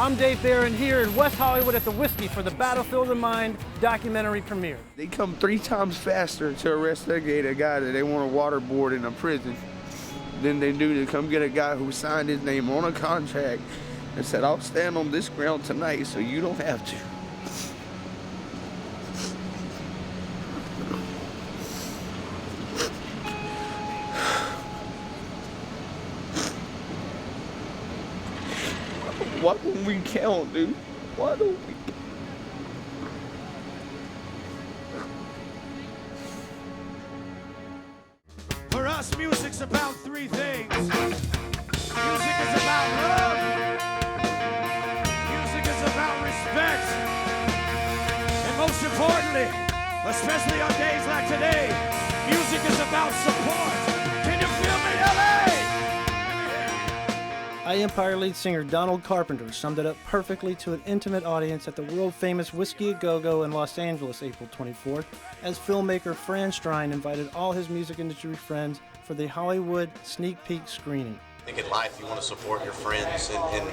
I'm Dave Barron here in West Hollywood at the Whiskey for the Battlefield of the Mind documentary premiere. They come 3 times faster to arrest a guy that they want to waterboard in a prison than they do to come get a guy who signed his name on a contract and said, I'll stand on this ground tonight so you don't have to. Why don't we count, dude? Why don't we? For us, music's about 3 things. Music is about love. Music is about respect. And most importantly, especially on days like today, music is about support. Can you feel me, LA? I Empire lead singer Donald Carpenter summed it up perfectly to an intimate audience at the world-famous Whiskey A Go-Go in Los Angeles, April 24th, as filmmaker Fran Strine invited all his music industry friends for the Hollywood sneak peek screening. I think in life you want to support your friends in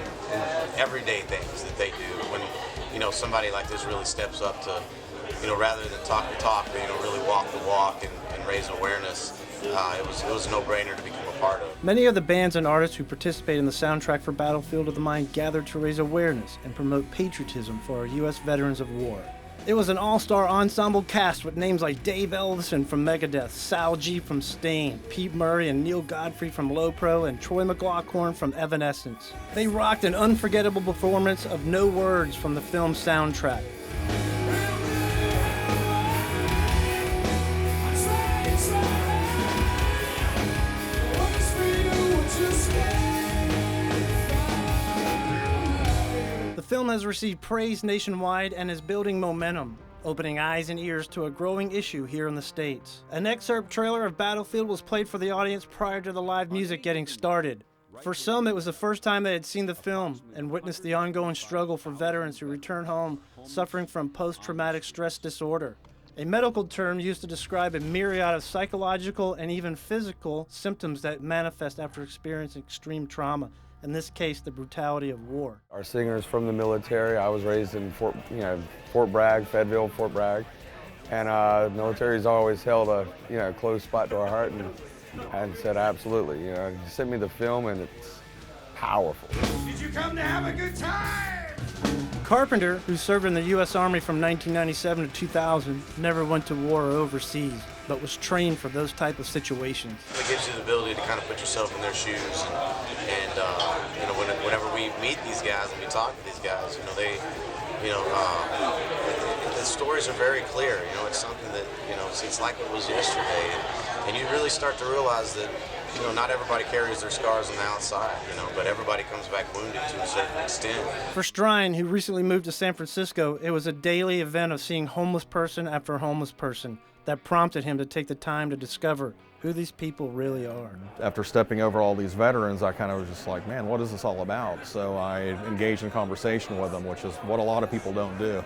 everyday things that they do. When, you know, somebody like this really steps up to, you know, rather than talk the talk, but, you know, really walk the walk and raise awareness, it was a no-brainer to become a part of. Many of the bands and artists who participate in the soundtrack for Battlefield of the Mind gathered to raise awareness and promote patriotism for our U.S. veterans of war. It was an all-star ensemble cast with names like Dave Ellefson from Megadeth, Sal G from Stain, Pete Murray and Neil Godfrey from Low Pro, and Troy McLaughlin from Evanescence. They rocked an unforgettable performance of No Words from the film's soundtrack. The film has received praise nationwide and is building momentum, opening eyes and ears to a growing issue here in the States. An excerpt trailer of Battlefield was played for the audience prior to the live music getting started. For some, it was the first time they had seen the film and witnessed the ongoing struggle for veterans who return home suffering from post-traumatic stress disorder, a medical term used to describe a myriad of psychological and even physical symptoms that manifest after experiencing extreme trauma. In this case, the brutality of war. Our singer's from the military. I was raised in Fort Bragg, Fayetteville, Fort Bragg, and the military's always held a close spot to our heart, and said absolutely. You sent me the film, and it's powerful. Did you come to have a good time? Carpenter, who served in the U.S. Army from 1997 to 2000, never went to war or overseas, but was trained for those type of situations. It gives you the ability to kind of put yourself in their shoes, and you know, whenever we meet these guys and we talk to these guys, you know, the stories are very clear. You know, it's something that, you know, it's like it was yesterday, and you really start to realize that, you know, not everybody carries their scars on the outside, you know, but everybody comes back wounded to a certain extent. For Strine, who recently moved to San Francisco, it was a daily event of seeing homeless person after homeless person that prompted him to take the time to discover who these people really are. After stepping over all these veterans, I kind of was just like, man, what is this all about? So I engaged in conversation with them, which is what a lot of people don't do,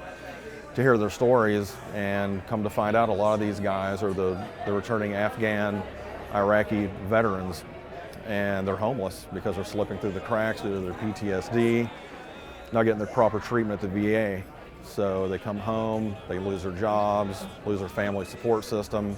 to hear their stories, and come to find out a lot of these guys are the returning Afghan, Iraqi veterans, and they're homeless because they're slipping through the cracks due to their PTSD, not getting the proper treatment at the VA. So they come home, they lose their jobs, lose their family support system,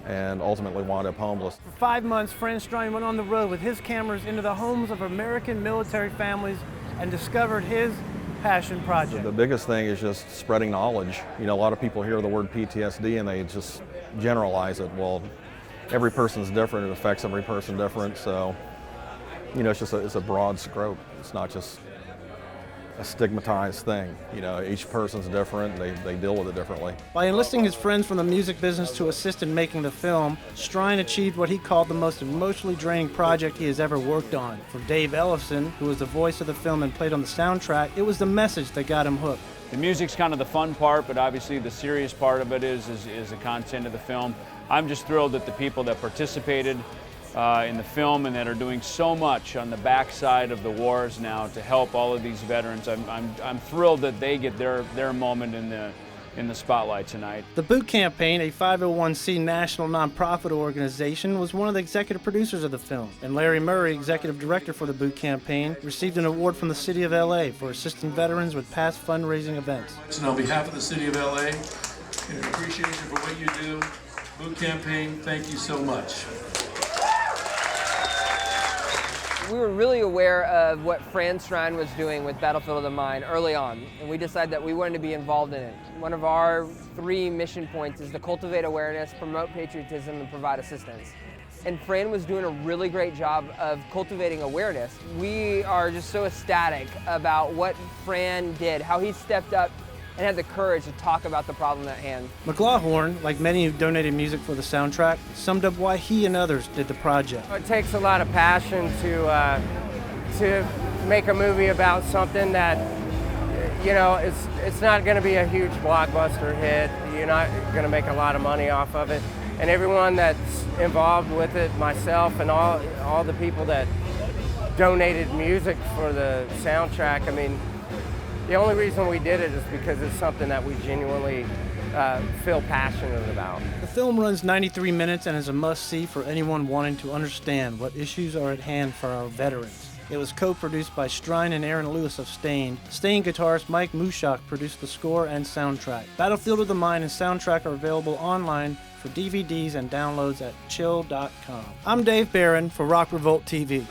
and ultimately wind up homeless. For 5 months, Fran Strine went on the road with his cameras into the homes of American military families and discovered his passion project. The biggest thing is just spreading knowledge. You know, a lot of people hear the word PTSD and they just generalize it. Well, every person's different, it affects every person different, so, you know, it's a broad scope. It's not just a stigmatized thing. You know, each person's different, they deal with it differently. By enlisting his friends from the music business to assist in making the film, Strine achieved what he called the most emotionally draining project he has ever worked on. For Dave Ellefson, who was the voice of the film and played on the soundtrack, it was the message that got him hooked. The music's kind of the fun part, but obviously the serious part of it is the content of the film. I'm just thrilled that the people that participated in the film and that are doing so much on the backside of the wars now to help all of these veterans. I'm thrilled that they get their moment in in the spotlight tonight. The Boot Campaign, a 501c national nonprofit organization, was one of the executive producers of the film, and Larry Murray, executive director for the Boot Campaign, received an award from the City of LA for assisting veterans with past fundraising events. And on behalf of the City of LA, in appreciation for what you do, Boot Campaign, thank you so much. We were really aware of what Fran's Shrine was doing with Battlefield of the Mind early on, and we decided that we wanted to be involved in it. One of our 3 mission points is to cultivate awareness, promote patriotism, and provide assistance. And Fran was doing a really great job of cultivating awareness. We are just so ecstatic about what Fran did, how he stepped up and had the courage to talk about the problem at hand. McLaughlin, like many who donated music for the soundtrack, summed up why he and others did the project. It takes a lot of passion to make a movie about something that, you know, it's not going to be a huge blockbuster hit. You're not going to make a lot of money off of it. And everyone that's involved with it, myself and all the people that donated music for the soundtrack, I mean, the only reason we did it is because it's something that we genuinely feel passionate about. The film runs 93 minutes and is a must-see for anyone wanting to understand what issues are at hand for our veterans. It was co-produced by Strine and Aaron Lewis of Stained. Stained guitarist Mike Mushak produced the score and soundtrack. Battlefield of the Mind and soundtrack are available online for DVDs and downloads at chill.com. I'm Dave Barron for Rock Revolt TV.